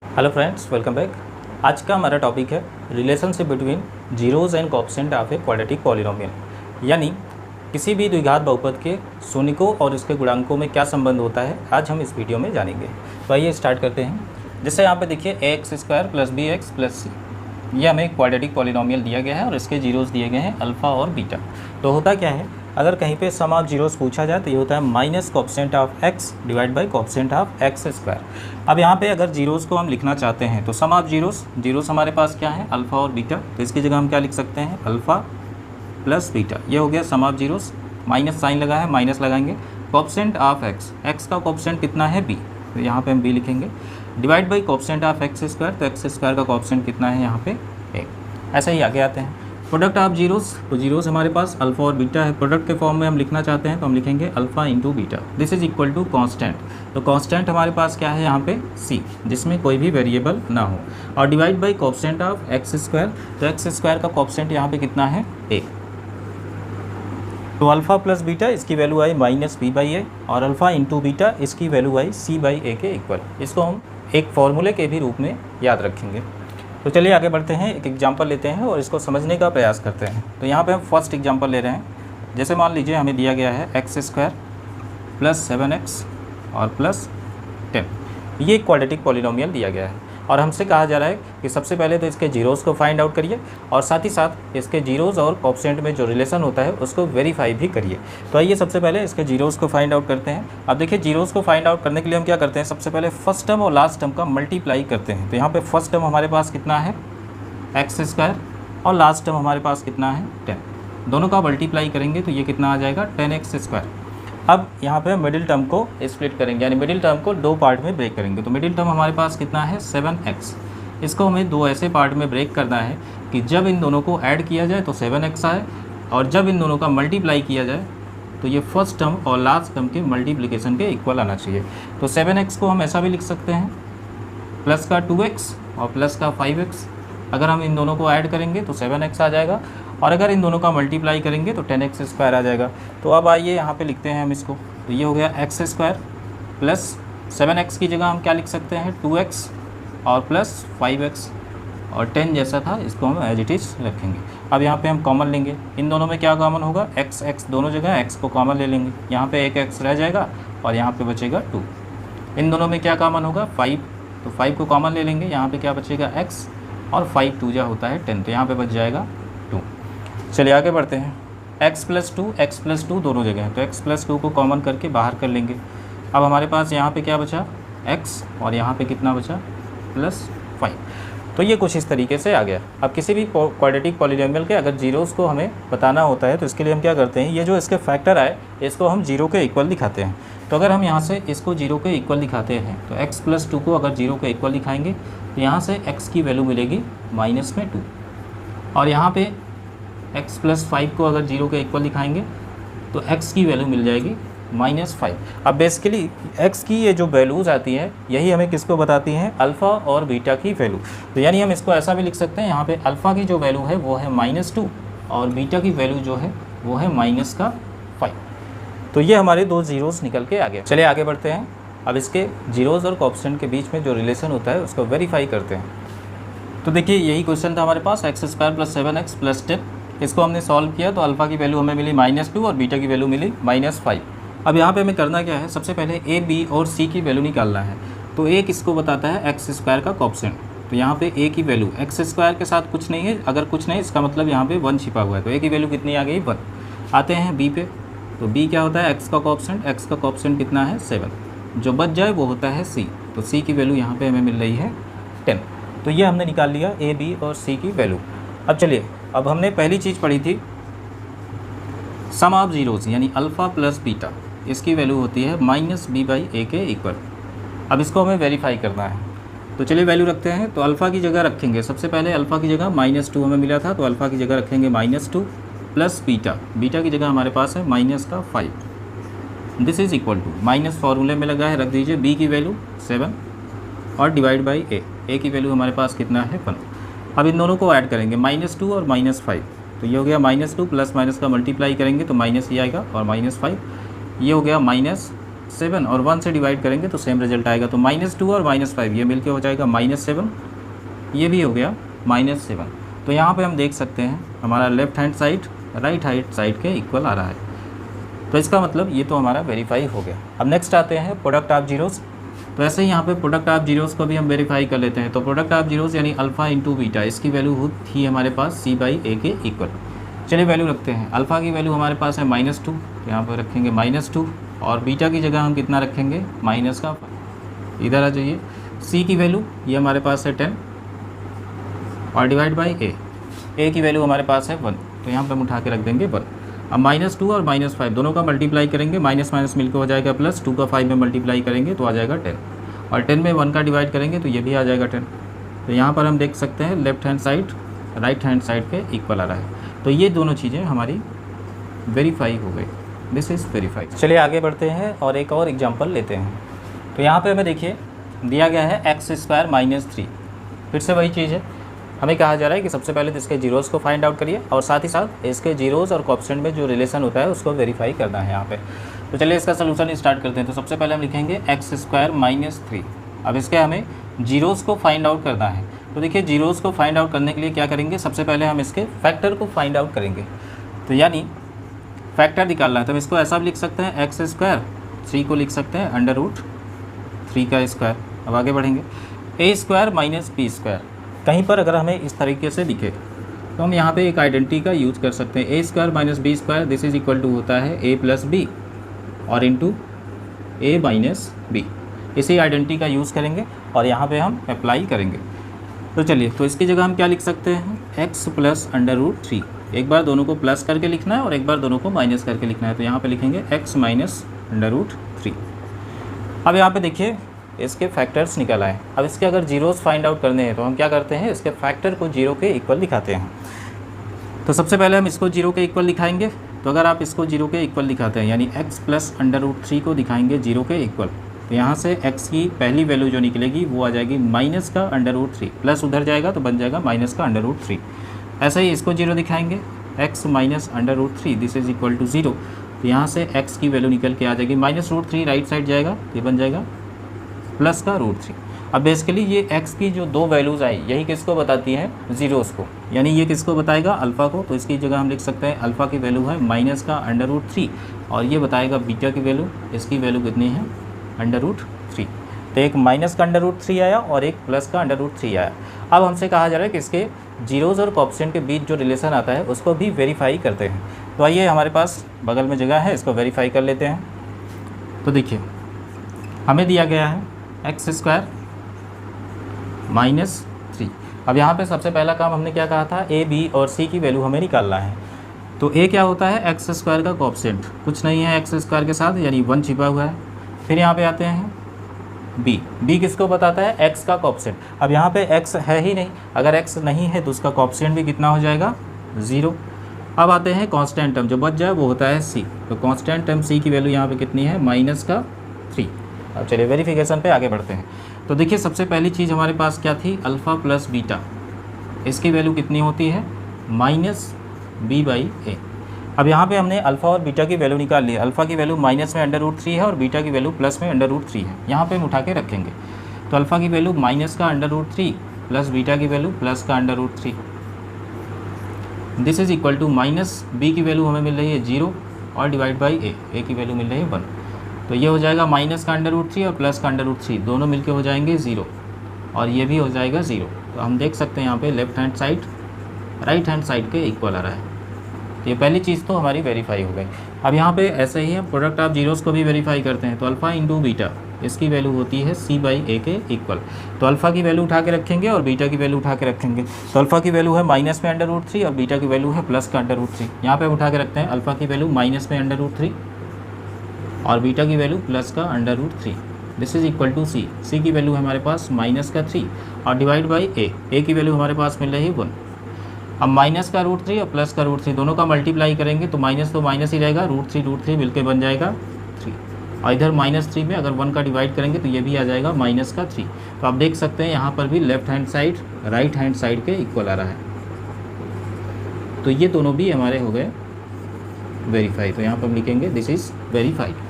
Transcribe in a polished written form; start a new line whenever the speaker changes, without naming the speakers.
Hello friends, welcome back. आज का हमारा टॉपिक है relationship between zeros and coefficient of a quadratic polynomial, यानी किसी भी द्विघात बहुपद के शून्यकों और इसके गुणांकों में क्या संबंध होता है, आज हम इस वीडियो में जानेंगे। तो आइए स्टार्ट करते हैं। जैसे यहाँ पे देखिए a² + bx + c, ये हमें क्वाड्रेटिक पॉलिनोमियल दिया गया है और इसके जीरोज़ दिए गए हैं अल्फ़ा और बीटा। तो होता क्या है, अगर कहीं पे सम ऑफ जीरोज़ पूछा जाए तो ये होता है minus coefficient of x divide by coefficient of x²। अब यहाँ पे अगर जीरोज़ को हम लिखना चाहते हैं तो सम ऑफ जीरोज़ हमारे पास क्या है, अल्फ़ा और बीटा। तो इसकी जगह हम क्या लिख सकते हैं, अल्फ़ा प्लस बीटा। ये हो गया सम ऑफ जीरोज़, माइनस साइन लगा है, माइनस लगाएंगे। कोएफिशिएंट ऑफ x का कोएफिशिएंट कितना है, b, तो यहाँ पे हम b लिखेंगे, divide by coefficient of x²। तो x² का कोएफिशिएंट कितना है यहाँ पे 1। ऐसे ही आगे आते हैं प्रोडक्ट ऑफ जीरोज़। तो जीरोज़ हमारे पास अल्फ़ा और बीटा है, प्रोडक्ट के फॉर्म में हम लिखना चाहते हैं तो हम लिखेंगे alpha into beta. This is equal to constant. तो कांस्टेंट हमारे पास क्या है यहाँ पे c, जिसमें कोई भी वेरिएबल ना हो, और divide by coefficient of x²। तो x² का कोएफिशिएंट यहाँ पे कितना है 1। तो अल्फ़ा प्लस बीटा इसकी वैल्यू आई -b/a, और अल्फ़ा इंटू बीटा इसकी वैल्यू आई c/a के इक्वल। इसको हम एक फॉर्मूले के भी रूप में याद रखेंगे। तो चलिए आगे बढ़ते हैं, एक एग्जांपल लेते हैं और इसको समझने का प्रयास करते हैं। तो यहाँ पे हम फर्स्ट एग्जांपल ले रहे हैं। जैसे मान लीजिए हमें दिया गया है x² + 7x और +10, ये एक क्वाड्रेटिक पॉलिनोमियल दिया गया है और हमसे कहा जा रहा है कि सबसे पहले तो इसके जीरोज़ को फाइंड आउट करिए और साथ ही साथ इसके जीरोज़ और कोएफिशिएंट में जो रिलेशन होता है उसको वेरीफाई भी करिए। तो आइए सबसे पहले इसके जीरोज़ को फाइंड आउट करते हैं। अब देखिए जीरोज़ को फाइंड आउट करने के लिए हम क्या करते हैं, सबसे पहले फर्स्ट टर्म और लास्ट टर्म का मल्टीप्लाई करते हैं। तो यहाँ पे फर्स्ट टर्म हमारे पास कितना है x² और लास्ट टर्म हमारे पास कितना है 10। दोनों का मल्टीप्लाई करेंगे तो ये कितना आ जाएगा 10x²। अब यहाँ पे मिडिल टर्म को स्प्लिट करेंगे, यानी मिडिल टर्म को दो पार्ट में ब्रेक करेंगे। तो मिडिल टर्म हमारे पास कितना है 7x। इसको हमें दो ऐसे पार्ट में ब्रेक करना है कि जब इन दोनों को ऐड किया जाए तो 7x आए, और जब इन दोनों का मल्टीप्लाई किया जाए तो ये फर्स्ट टर्म और लास्ट टर्म के मल्टीप्लिकेशन के इक्वल आना चाहिए। तो 7x को हम ऐसा भी लिख सकते हैं, प्लस का 2x और प्लस का 5x। अगर हम इन दोनों को ऐड करेंगे तो 7x आ जाएगा, और अगर इन दोनों का मल्टीप्लाई करेंगे तो 10x² आ जाएगा। तो अब आइए यहाँ पे लिखते हैं हम इसको। तो ये हो गया x² प्लस 7x की जगह हम क्या लिख सकते हैं 2x और प्लस 5x, और 10 जैसा था इसको हम एज इट इज़ रखेंगे। अब यहाँ पे हम कॉमन लेंगे, इन दोनों में क्या कॉमन होगा x दोनों जगह x को कॉमन ले लेंगे, यहाँ पे एक x रह जाएगा और यहाँ पे बचेगा 2। इन दोनों में क्या कॉमन होगा 5, तो 5 को कॉमन ले लेंगे, यहाँ पे क्या बचेगा x, और 5 2 जा होता है 10, तो यहाँ पे बच जाएगा 2। चलिए आगे बढ़ते हैं, x + 2 दोनों जगह हैं, तो x + 2 को कॉमन करके बाहर कर लेंगे। अब हमारे पास यहाँ पे क्या बचा x, और यहाँ पे कितना बचा +5। तो ये कुछ इस तरीके से आ गया। अब किसी भी क्वाड्रेटिक पॉलिनोमियल के अगर जीरोज़ को हमें बताना होता है तो इसके लिए हम क्या करते हैं, ये जो इसके फैक्टर आए इसको हम 0 के इक्वल दिखाते हैं। तो अगर हम यहाँ से इसको 0 के इक्वल दिखाते हैं तो x + 2 को अगर 0 के इक्वल दिखाएंगे तो यहाँ से x की वैल्यू मिलेगी -2, और यहाँ पे x + 5 को अगर 0 के इक्वल दिखाएंगे तो x की वैल्यू मिल जाएगी -5। अब बेसिकली x की ये जो वैल्यूज़ आती है यही हमें किसको बताती हैं, अल्फ़ा और बीटा की वैल्यू। तो यानी हम इसको ऐसा भी लिख सकते हैं, यहाँ पे अल्फ़ा की जो वैल्यू है वो है -2 और बीटा की वैल्यू जो है वो है -5। तो ये हमारे दो जीरोज़ निकल के आ गए। चलिए आगे बढ़ते हैं। अब इसके जीरोज़ और कोएफिशिएंट के बीच में जो रिलेशन होता है उसको वेरीफाई करते हैं। तो देखिए यही क्वेश्चन था हमारे पास, x² + 7x + 10। इसको हमने सॉल्व किया तो अल्फ़ा की वैल्यू हमें मिली -2 और बीटा की वैल्यू मिली -5। अब यहाँ पे हमें करना क्या है, सबसे पहले a, b और c की वैल्यू निकालना है। तो a किसको बताता है x² का कोएफिशिएंट। तो यहाँ पे a की वैल्यू x² के साथ कुछ नहीं है, अगर कुछ नहीं इसका मतलब यहाँ पे 1 छिपा हुआ है, तो a की वैल्यू कितनी आ गई 1। आते हैं b पे, तो b क्या होता है x का कोएफिशिएंट, x का कोएफिशिएंट कितना है 7, जो बच जाए वो होता है c। तो c की वैल्यू यहाँ पे हमें मिल रही है 10। तो ये हमने निकाल लिया a, b और c की वैल्यू। अब चलिए, अब हमने पहली चीज़ पढ़ी थी सम ऑफ जीरोज़, यानी अल्फ़ा प्लस बीटा, इसकी वैल्यू होती है -b/a के इक्वल। अब इसको हमें वेरीफाई करना है, तो चलिए वैल्यू रखते हैं। तो अल्फ़ा की जगह रखेंगे, सबसे पहले अल्फ़ा की जगह -2 हमें मिला था, तो अल्फ़ा की जगह रखेंगे -2 प्लस बीटा की जगह हमारे पास है -5। This is equal to, minus फार्मूले में लगा है, रख दीजिए b की वैल्यू 7 और डिवाइड बाई a की वैल्यू हमारे पास कितना है 1। अब इन दोनों को ऐड करेंगे, -2 और -5, तो ये हो गया -2 प्लस माइनस का मल्टीप्लाई करेंगे तो माइनस ही आएगा और -5। ये हो गया 7 और 1 से डिवाइड करेंगे तो सेम रिजल्ट आएगा। तो -2 और -5 ये मिलके हो जाएगा -7, ये भी हो गया -7। तो यहाँ पे हम देख सकते हैं हमारा left hand side right hand side के इक्वल आ रहा है। तो इसका मतलब ये तो हमारा वेरीफाई हो गया। अब नेक्स्ट आते हैं प्रोडक्ट ऑफ जीरोस। तो ऐसे ही यहाँ पे प्रोडक्ट ऑफ जीरोस को भी हम वेरीफाई कर लेते हैं। तो प्रोडक्ट ऑफ जीरोस यानी अल्फ़ा इंटू बीटा, इसकी वैल्यू थी हमारे पास c/a के इक्वल। चलिए वैल्यू रखते हैं। अल्फ़ा की वैल्यू हमारे पास है -2, तो यहाँ पर रखेंगे -2 और बीटा की जगह हम कितना रखेंगे माइनस का, इधर आ जाइए। c की वैल्यू ये हमारे पास है 10 और डिवाइड बाई a की वैल्यू हमारे पास है 1, तो यहाँ पर हम उठा के रख देंगे 1। अब -2 और -5 दोनों का मल्टीप्लाई करेंगे, माइनस माइनस मिलकर हो जाएगा प्लस, 2 का 5 में मल्टीप्लाई करेंगे तो आ जाएगा 10 और 10 में 1 का डिवाइड करेंगे तो ये भी आ जाएगा 10। तो यहाँ पर हम देख सकते हैं left hand side right hand side के इक्वल आ रहा है। तो ये दोनों चीज़ें हमारी वेरीफाई हो गई, दिस इज़ वेरीफाइड। चलिए आगे बढ़ते हैं और एक और एग्जाम्पल लेते हैं। तो यहाँ पर हमें देखिए दिया गया है x² - 3। फिर से वही चीज़ है, हमें कहा जा रहा है कि सबसे पहले तो इसके जीरोज़ को फाइंड आउट करिए और साथ ही साथ इसके जीरोज़ और कोएफिशिएंट में जो रिलेशन होता है उसको वेरीफाई करना है यहाँ पे। तो चलिए इसका सलूशन स्टार्ट करते हैं। तो सबसे पहले हम लिखेंगे x² - 3। अब इसके हमें जीरोज़ को फाइंड आउट करना है। तो देखिए जीरोज़ को फाइंड आउट करने के लिए क्या करेंगे, सबसे पहले हम इसके फैक्टर को फाइंड आउट करेंगे। तो यानी फैक्टर निकालना है, तो हम इसको ऐसा भी लिख सकते हैं x², 3 को लिख सकते हैं √3 का स्क्वायर। अब आगे बढ़ेंगे a² - b²। कहीं पर अगर हमें इस तरीके से दिखे तो हम यहाँ पे एक आइडेंटिटी का यूज़ कर सकते हैं। a² - b² this is equal to होता है a + b और इंटू a - b। इसी आइडेंटिटी का यूज़ करेंगे और यहाँ पे हम अप्लाई करेंगे। तो चलिए, तो इसकी जगह हम क्या लिख सकते हैं x + √3। एक बार दोनों को प्लस करके लिखना है और एक बार दोनों को माइनस करके लिखना है। तो यहाँ पे लिखेंगे x - √3। अब यहाँ पे देखिए इसके फैक्टर्स निकल आए। अब इसके अगर जीरोज़ फाइंड आउट करने हैं तो हम क्या करते हैं, इसके फैक्टर को 0 के इक्वल दिखाते हैं। तो सबसे पहले हम इसको 0 के इक्वल दिखाएंगे। तो अगर आप इसको 0 के इक्वल दिखाते हैं यानी x + √3 को दिखाएंगे 0 के इक्वल, तो यहाँ से x की पहली वैल्यू जो निकलेगी वो आ जाएगी माइनस का √3, प्लस उधर जाएगा तो बन जाएगा माइनस का √3। ऐसे ही इसको 0 दिखाएंगे x - √3 this is equal to 0। तो यहाँ से x की वैल्यू निकल के आ जाएगी -√3, राइट साइड जाएगा तो ये बन जाएगा प्लस का √3। अब बेसिकली ये x की जो दो वैल्यूज़ आई यही किसको बताती हैं, जीरोज़ को, यानी ये किसको बताएगा, अल्फ़ा को। तो इसकी जगह हम लिख सकते हैं अल्फ़ा की वैल्यू है माइनस का √3 और ये बताएगा बीटा की वैल्यू, इसकी वैल्यू कितनी है √3। तो एक माइनस का √3 आया और एक प्लस का √3 आया। अब हमसे कहा जा रहा है कि इसके जीरोज़ और कोएफिशिएंट के बीच जो रिलेशन आता है उसको भी वेरीफाई करते हैं। तो आइए हमारे पास बगल में जगह है, इसको वेरीफाई कर लेते हैं। तो देखिए हमें दिया गया है x² - 3। अब यहाँ पे सबसे पहला काम हमने क्या कहा था, a, b और c की वैल्यू हमें निकालना है। तो a क्या होता है, x² का कोएफिशिएंट, कुछ नहीं है x² के साथ यानी 1 छिपा हुआ है। फिर यहाँ पे आते हैं b किसको बताता है, x का कोएफिशिएंट। अब यहाँ पे x है ही नहीं, अगर x नहीं है तो उसका कोएफिशिएंट भी कितना हो जाएगा 0। अब आते हैं कांस्टेंट टर्म, जो बच जाए वो होता है c। तो कांस्टेंट टर्म c की वैल्यू यहाँ पे कितनी है -3। अब चलिए वेरिफिकेशन पे आगे बढ़ते हैं। तो देखिए सबसे पहली चीज़ हमारे पास क्या थी, अल्फ़ा + बीटा, इसकी वैल्यू कितनी होती है -b/a। अब यहाँ पे हमने अल्फ़ा और बीटा की वैल्यू निकाल ली। अल्फ़ा की वैल्यू माइनस में √3 है और बीटा की वैल्यू प्लस में √3 है। यहाँ पे हम उठा के रखेंगे। तो अल्फ़ा की वैल्यू माइनस का √3 प्लस बीटा की वैल्यू प्लस का √3 this is equal to minus b की वैल्यू हमें मिल रही है 0 और डिवाइड बाई a की वैल्यू मिल रही है 1। तो ये हो जाएगा माइनस का √3 और प्लस का √3 दोनों मिलके हो जाएंगे 0 और ये भी हो जाएगा 0। तो हम देख सकते हैं यहाँ पे left hand side right hand side के इक्वल आ रहा है। तो ये पहली चीज़ तो हमारी वेरीफाई हो गई। अब यहाँ पे ऐसे ही हम प्रोडक्ट ऑफ जीरोज़ को भी वेरीफाई करते हैं। तो अल्फ़ा इंटू बीटा, इसकी वैल्यू होती है c/a के इक्वल। तो अल्फ़ा की वैल्यू उठा के रखेंगे और बीटा की वैल्यू उठा के रखेंगे। तो अल्फ़ा की वैल्यू है माइनस में √3 और बीटा की वैल्यू है प्लस का √3। यहाँ पे उठा के रखते हैं अल्फ़ा की वैल्यू माइनस में √3 और बीटा की वैल्यू प्लस का √3 this is equal to c। c की वैल्यू हमारे पास -3 और डिवाइड बाई a की वैल्यू हमारे पास मिल रही है 1। अब माइनस का √3 और प्लस का √3 दोनों का मल्टीप्लाई करेंगे तो माइनस ही रहेगा, √3 मिलकर बन जाएगा 3 और इधर -3 में अगर 1 का डिवाइड करेंगे तो ये भी आ जाएगा -3। तो आप देख सकते हैं यहाँ पर भी left hand side right hand side के इक्वल आ रहा है। तो ये दोनों भी हमारे हो गए वेरीफाई। तो यहाँ पर हम लिखेंगे दिस इज़ वेरीफाइड।